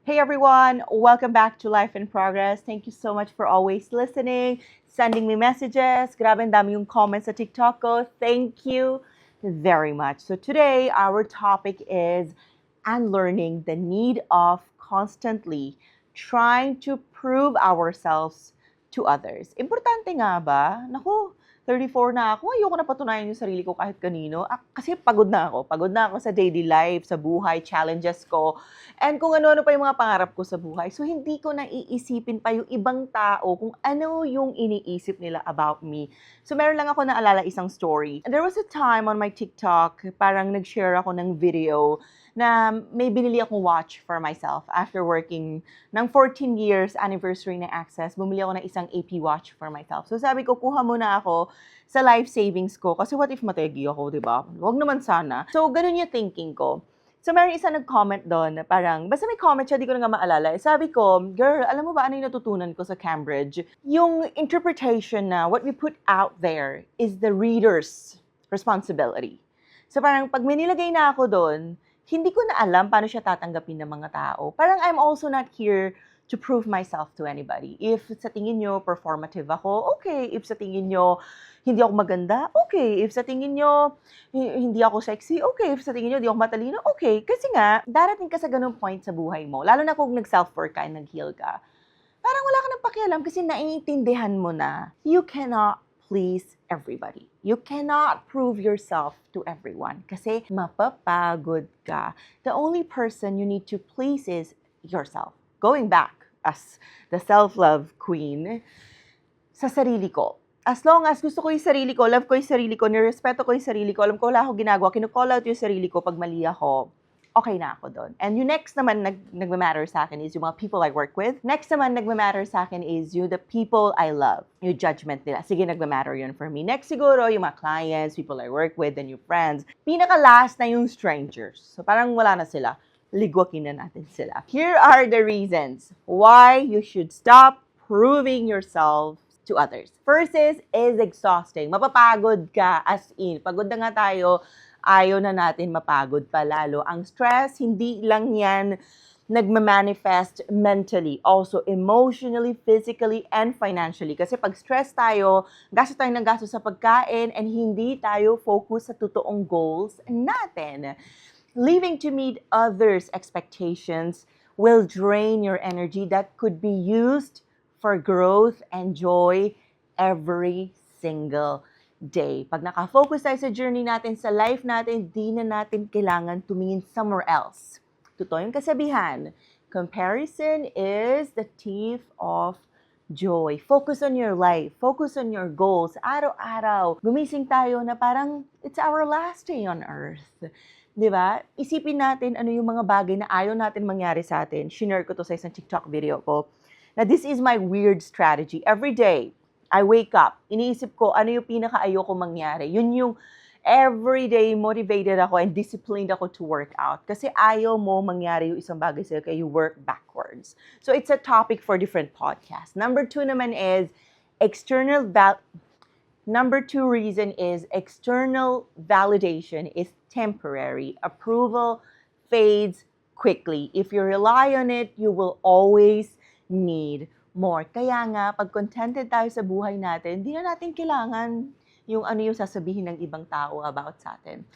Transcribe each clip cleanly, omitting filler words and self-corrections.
Hey everyone, welcome back to Life in Progress. Thank you so much for always listening, sending me messages. Grabe ang dami yung comments sa TikTok ko. Thank you very much. So today, our topic is unlearning the need of constantly trying to prove ourselves to others. Importante nga ba? Naku, 34 na ako, ayoko na patunayan yung sarili ko kahit kanino. Kasi pagod na ako. Pagod na ako sa daily life, sa buhay, challenges ko. And kung ano-ano pa yung mga pangarap ko sa buhay. So, hindi ko na iisipin pa yung ibang tao kung ano yung iniisip nila about me. So, meron lang ako naalala isang story. And there was a time on my TikTok, parang nag-share ako ng video na may binili akong watch for myself after working ng 14 years anniversary na Access. Bumili ako ng isang AP watch for myself. So, sabi ko, kuha muna ako sa life savings ko. Kasi what if mategi ako, di ba? Huwag naman sana. So, ganun yung thinking ko. So, meron isa nag-comment doon na parang, basta may comment siya, di ko na nga maalala. Sabi ko, girl, alam mo ba ano yung natutunan ko sa Cambridge? Yung interpretation na what we put out there is the reader's responsibility. So, parang pag may nilagay na ako doon, hindi ko na alam paano siya tatanggapin ng mga tao. Parang I'm also not here to prove myself to anybody. If sa tingin nyo performative ako, okay. If sa tingin nyo hindi ako maganda, okay. If sa tingin nyo hindi ako sexy, okay. If sa tingin nyo hindi ako matalino, okay. Kasi nga, darating ka sa ganung point sa buhay mo, lalo na kung nag-self-work ka and nag-heal ka, parang wala ka ng pakialam kasi naiintindihan mo na you cannot please everybody. You cannot prove yourself to everyone kasi mapapagod ka. The only person you need to please is yourself. Going back as the self-love queen, sa sarili ko. As long as gusto ko yung sarili ko, love ko yung sarili ko, nirespeto ko yung sarili ko, alam ko wala ako ginagawa, kinu-call out yung sarili ko pag mali ako, okay na ako doon. And yung next naman nagmamatter sa akin is yung mga people I work with. Next naman nagmamatter sa akin is the people I love. Yung judgment nila. Sige, nagmamatter yun for me. Next siguro, yung mga clients, people I work with, and yung friends. Pinaka-last na yung strangers. So parang wala na sila. Ligwakin na natin sila. Here are the reasons why you should stop proving yourself to others. First is exhausting. Mapapagod ka, as in. Pagod na nga tayo, ayaw na natin mapagod pa lalo. Ang stress, hindi lang yan nagmamanifest mentally, also emotionally, physically, and financially. Kasi pag stress tayo, gasto tayo ng gasto sa pagkain and hindi tayo focus sa totoong goals natin. Leaving to meet others' expectations will drain your energy that could be used for growth and joy every single day. Pag nakafocus tayo sa journey natin, sa life natin, di na natin kailangan tumingin somewhere else. Totoo yung kasabihan, comparison is the thief of joy. Focus on your life. Focus on your goals. Araw-araw, gumising tayo na parang it's our last day on earth. Diba? Isipin natin ano yung mga bagay na ayaw natin mangyari sa atin. Shinare ko to sa isang TikTok video ko. Na this is my weird strategy. Every day, I wake up, iniisip ko ano yung pinaka-ayoko mangyari. Yun yung everyday motivated ako and disciplined ako to work out. Kasi ayaw mo mangyari yung isang bagay sa'yo kaya you work backwards. So it's a topic for different podcasts. Number two naman is Number two reason is external validation is temporary. Approval fades quickly. If you rely on it, you will always need more. Kaya nga, pag contented tayo sa buhay natin, hindi na natin kailangan yung ano yung sasabihin ng ibang tao about sa atin.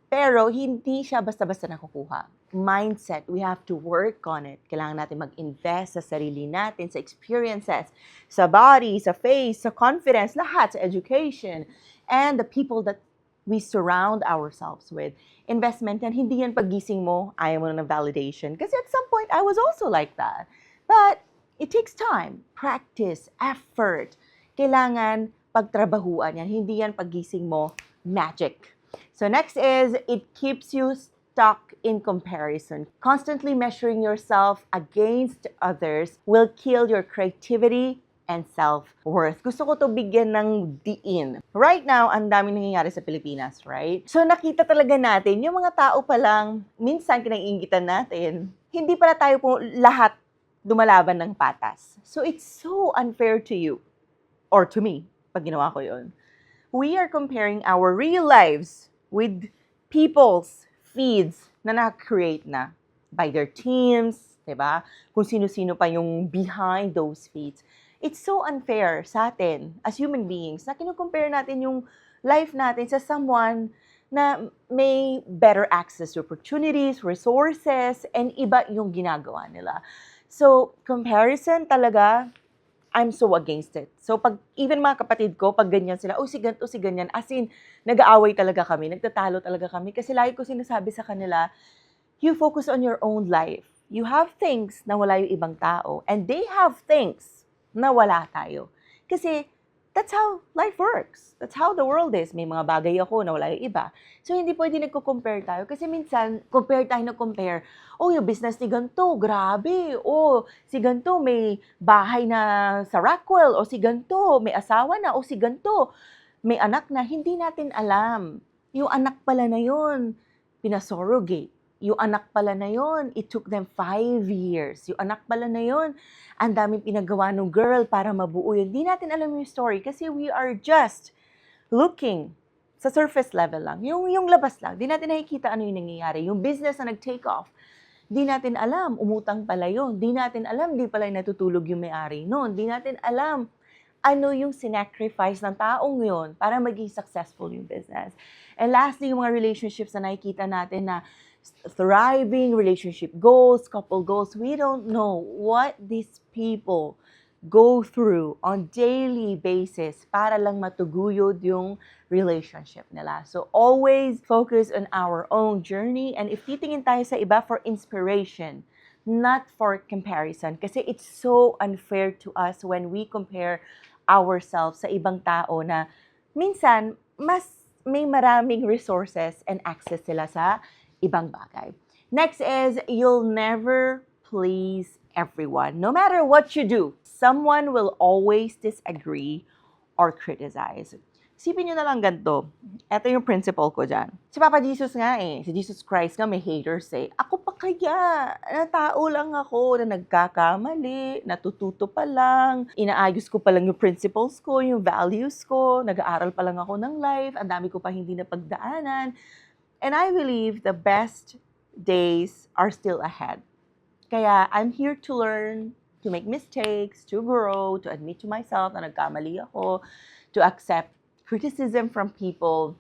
Pero hindi siya basta-basta nakukuha. Mindset, we have to work on it. Kailangan natin mag-invest sa sarili natin, sa experiences, sa body, sa face, sa confidence, lahat, sa education, and the people that we surround ourselves with. Investment yan, hindi yan pagising mo, ayaw mo na ng validation. Kasi at some point, I was also like that. But it takes time, practice, effort. Kailangan pagtrabahuan yan. Hindi yan pagising mo, magic. So next is, it keeps you stuck in comparison. Constantly measuring yourself against others will kill your creativity and self-worth. Gusto ko to bigyan ng diin. Right now, ang daming nangyayari sa Pilipinas, right? So nakita talaga natin, yung mga tao pa lang, minsan kinaiingitan natin, hindi pala tayo po lahat dumalaban ng patas. So it's so unfair to you, or to me, pag ginawa ko yun. We are comparing our real lives with people's feeds na na-create na by their teams, 'Diba? Kung sino-sino pa yung behind those feats. It's so unfair sa atin as human beings na kinukompare natin yung life natin sa someone na may better access to opportunities, resources, and iba yung ginagawa nila. So, comparison talaga, I'm so against it. So, pag, even mga kapatid ko, pag ganyan sila, oh, si ganito, si ganyan, as in, nag-aaway talaga kami, nagtatalo talaga kami. Kasi lagi ko sinasabi sa kanila, you focus on your own life. You have things na wala yung ibang tao, and they have things na wala tayo. Kasi, that's how life works. That's how the world is. May mga bagay ako na wala yung iba. So, hindi pwede nagko-compare tayo. Kasi minsan, compare tayo na compare. Oh, yung business ni ganito, grabe. Oh, si ganito may bahay na sa Rockwell. O si ganito, may asawa na. O si ganito, may anak na. Hindi natin alam. Yung anak pala na yun, pinasurrogate. Yung anak pala na yun, it took them 5 years. Yung anak pala na yun, ang daming pinagawa ng girl para mabuo yun. Di natin alam yung story kasi we are just looking sa surface level lang. Yung labas lang. Di natin nakikita ano yung nangyayari. Yung business na nag-take off. Di natin alam, umutang pala yun. Di natin alam, di pala natutulog yung may-ari nun. Di natin alam ano yung sinacrifice ng taong yun para maging successful yung business. And lastly, yung mga relationships na nakikita natin na thriving, relationship goals, couple goals, we don't know what these people go through on daily basis para lang matuguyod yung relationship nila. So always focus on our own journey, and if titingin tayo sa iba for inspiration, not for comparison, kasi it's so unfair to us when we compare ourselves sa ibang tao na minsan mas may maraming resources and access sila sa ibang bagay. Next is, you'll never please everyone. No matter what you do, someone will always disagree or criticize. Isipin nyo na lang ganito. Ito yung principle ko dyan. Si Papa Jesus nga si Jesus Christ nga may haters Ako pa kaya, na tao lang ako na nagkakamali, natututo pa lang, inaayos ko pa lang yung principles ko, yung values ko, nag-aaral pa lang ako ng life, ang dami ko pa hindi napagdaanan. And I believe the best days are still ahead. Kaya I'm here to learn, to make mistakes, to grow, to admit to myself na nagkamali ako, to accept criticism from people.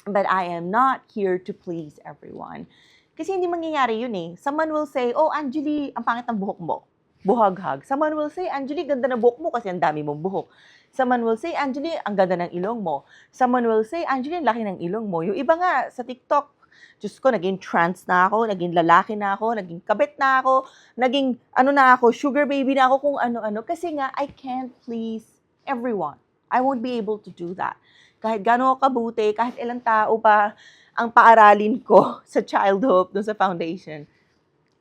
But I am not here to please everyone. Kasi hindi mangyayari yun Someone will say, oh, Angeli, ang pangit ng buhok mo. Buhaghag. Someone will say, Angeli, ganda ng buhok mo kasi ang dami mong buhok. Someone will say, Angeli, ang ganda ng ilong mo. Someone will say, Angeli, ang laki ng ilong mo. Yung iba nga sa TikTok, Diyos ko, naging trans na ako, naging lalaki na ako, naging kabit na ako, naging na ako, sugar baby na ako, kung ano-ano. Kasi nga, I can't please everyone. I won't be able to do that. Kahit gano'n ako kabuti, kahit ilang tao pa ang paaralin ko sa Child Hope, doon sa foundation,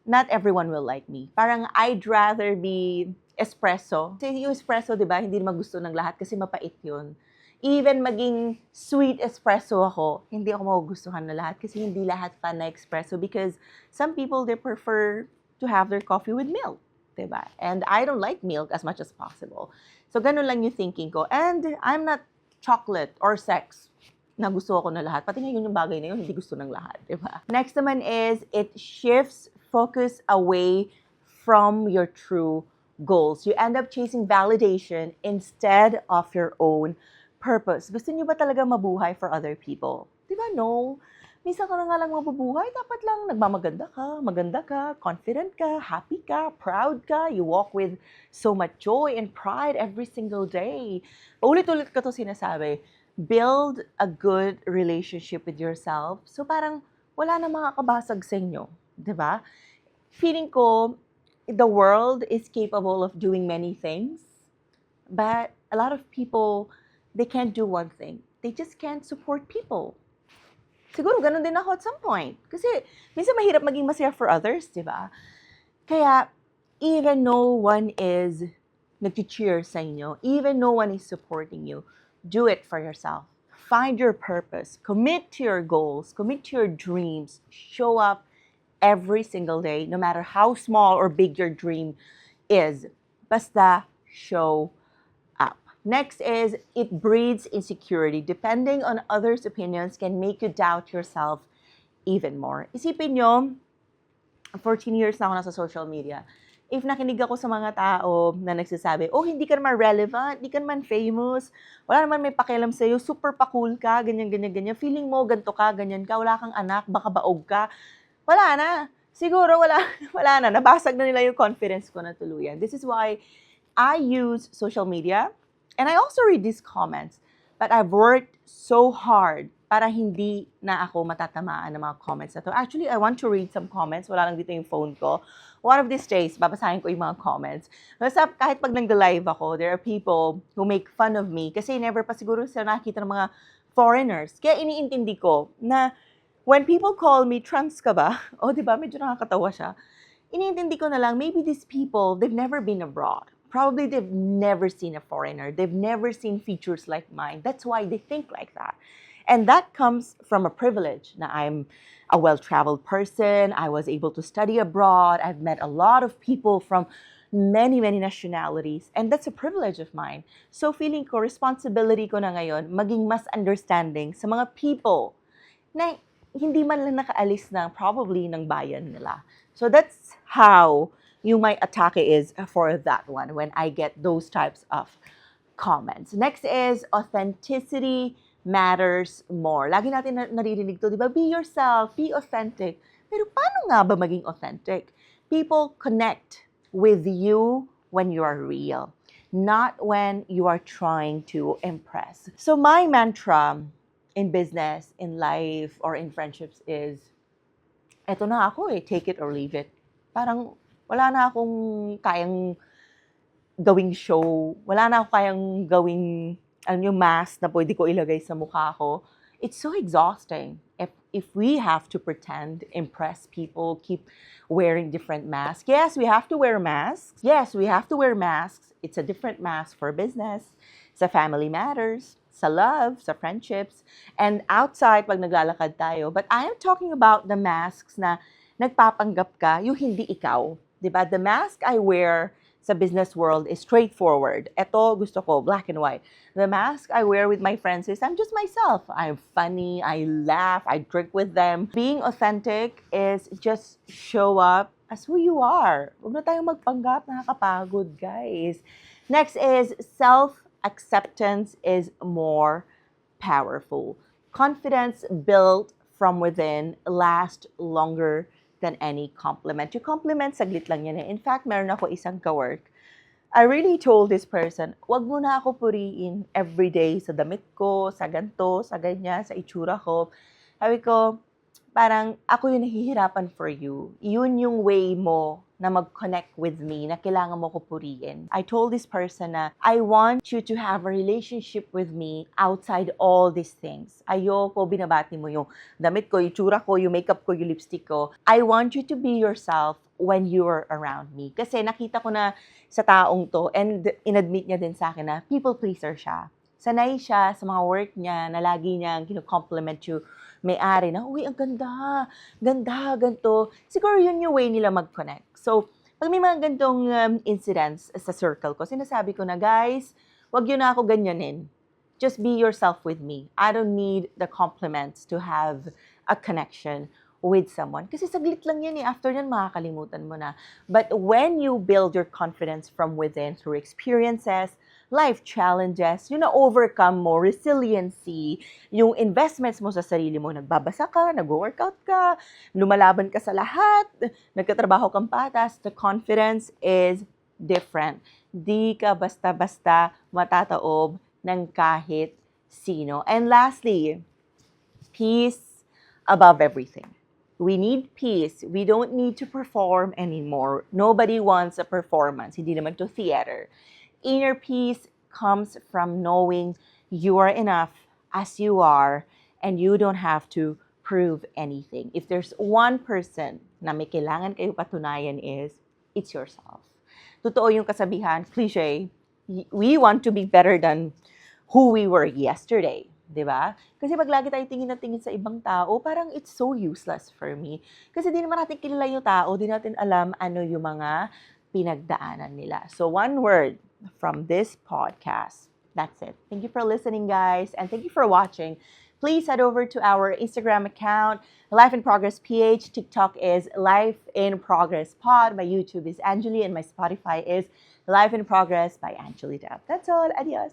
not everyone will like me. Parang I'd rather be espresso. Kasi yung espresso, di ba, hindi naman gusto ng lahat kasi mapait yun. Even maging sweet espresso ako, hindi ako magugustuhan na lahat kasi hindi lahat fan na espresso because some people, they prefer to have their coffee with milk. Diba? And I don't like milk as much as possible. So, ganun lang yung thinking ko. And I'm not chocolate or sex na gusto ako na lahat. Pati ngayon yung bagay na yun, hindi gusto ng lahat. Diba? Next naman is, it shifts focus away from your true goals. You end up chasing validation instead of your own purpose. Gusto niyo ba talaga mabuhay for other people? Diba? No. Minsan ka na nga lang mabubuhay, dapat lang nagmamaganda ka, maganda ka, confident ka, happy ka, proud ka, you walk with so much joy and pride every single day. Ulit-ulit ko to sinasabi, build a good relationship with yourself. So parang wala na makakabasag sa inyo, di ba? Feeling ko, the world is capable of doing many things, but a lot of people, they can't do one thing. They just can't support people. Siguro ganun din ako at some point. Kasi minsan mahirap maging masaya for others, di ba? Kaya, even no one is nag-cheer sa inyo, even no one is supporting you, do it for yourself. Find your purpose. Commit to your goals. Commit to your dreams. Show up every single day, no matter how small or big your dream is. Basta show up. Next is, it breeds insecurity. Depending on others' opinions can make you doubt yourself even more. Isipin nyo, 14 years na ako nasa social media. If nakinig ako sa mga tao na nagsasabi, oh, hindi ka naman relevant, hindi ka naman famous, wala naman may pakialam sa'yo, super pa-cool ka, ganyan, ganyan, ganyan, feeling mo, ganito ka, ganyan ka, wala kang anak, baka baog ka, wala na. Siguro, wala na. Nabasag na nila yung confidence ko na tuluyan. This is why I use social media, and I also read these comments. But I've worked so hard para hindi na ako matatamaan ng mga comments na to. Actually, I want to read some comments. Wala lang dito yung phone ko. One of these days, babasahin ko yung mga comments. Basta kahit pag nag-live ako, there are people who make fun of me kasi never pa siguro sila nakikita ng mga foreigners. Kaya iniintindi ko na when people call me, trans ka ba? O, di ba? Medyo nakakatawa siya. Iniintindi ko na lang, maybe these people, they've never been abroad. Probably they've never seen a foreigner. They've never seen features like mine. That's why they think like that. And that comes from a privilege. Now, I'm a well-traveled person. I was able to study abroad. I've met a lot of people from many, many nationalities. And that's a privilege of mine. So feeling ko, responsibility ko na ngayon, maging mas understanding sa mga people na hindi man lang nakaalis ng probably ng bayan nila. So that's how yung my atake is for that one when I get those types of comments. Next is authenticity matters more. Lagi natin naririnig to, di ba? Be yourself, be authentic. Pero paano nga ba maging authentic? People connect with you when you are real, not when you are trying to impress. So my mantra in business, in life, or in friendships is, eto na ako take it or leave it. Parang wala na akong kayang gawing show. Wala na akong kayang gawing yung mask na pwede ko ilagay sa mukha ko. It's so exhausting. If we have to pretend, impress people, keep wearing different masks. Yes, we have to wear masks. Yes, we have to wear masks. It's a different mask for business, sa family matters, sa love, sa friendships, and outside pag naglalakad tayo. But I am talking about the masks na nagpapanggap ka, yung hindi ikaw. Diba? The mask I wear sa business world is straightforward. Ito, gusto ko, black and white. The mask I wear with my friends is I'm just myself. I'm funny, I laugh, I drink with them. Being authentic is just show up as who you are. Huwag na tayong magpanggap, nakakapagod, guys. Next is self-acceptance is more powerful. Confidence built from within lasts longer than any compliment. Yung compliment, saglit lang yan. In fact, meron ako isang kawork. I really told this person, wag mo na ako puriin everyday sa damit ko, sa ganto, sa ganyan, sa itsura ko. Sabi ko, parang ako yung nahihirapan for you. Yun yung way mo na mag-connect with me, na kailangan mo ko puriin. I told this person na, I want you to have a relationship with me outside all these things. Ayoko binabati mo yung damit ko, yung tsura ko, yung makeup ko, yung lipstick ko. I want you to be yourself when you are around me. Kasi nakita ko na sa taong to, and inadmit niya din sa akin na people pleaser siya. Sanay siya sa mga work niya na lagi niyang compliment yung may-ari na, uy, ang ganda, ganda, ganito. Siguro yun yung way nila mag-connect. So, pag may mga gantong incidents sa circle ko, sinasabi ko na, guys, wag yun na ako ganyanin. Just be yourself with me. I don't need the compliments to have a connection with someone. Kasi saglit lang yan After yan, makakalimutan mo na. But when you build your confidence from within through experiences, life challenges, yung na-overcome mo, resiliency, yung investments mo sa sarili mo, nagbabasa ka, nag-workout ka, lumalaban ka sa lahat, nagkatrabaho kang patas, the confidence is different. Di ka basta-basta matataob ng kahit sino. And lastly, peace above everything. We need peace. We don't need to perform anymore. Nobody wants a performance. Hindi naman to theater. Inner peace comes from knowing you are enough as you are and you don't have to prove anything. If there's one person na may kailangan kayo patunayan it's yourself. Totoo yung kasabihan, cliche, we want to be better than who we were yesterday. Diba? Kasi pag lagi tayo tingin na tingin sa ibang tao, parang it's so useless for me. Kasi di naman natin kilala yung tao, di natin alam ano yung mga pinagdaanan nila. So one word from this podcast. That's it. Thank you for listening, guys. And thank you for watching. please head over to our Instagram account, Life in Progress PH. TikTok is Life in Progress Pod. My YouTube is Angeli, and my Spotify is Life in Progress by Angeli Deb. That's all. Adios.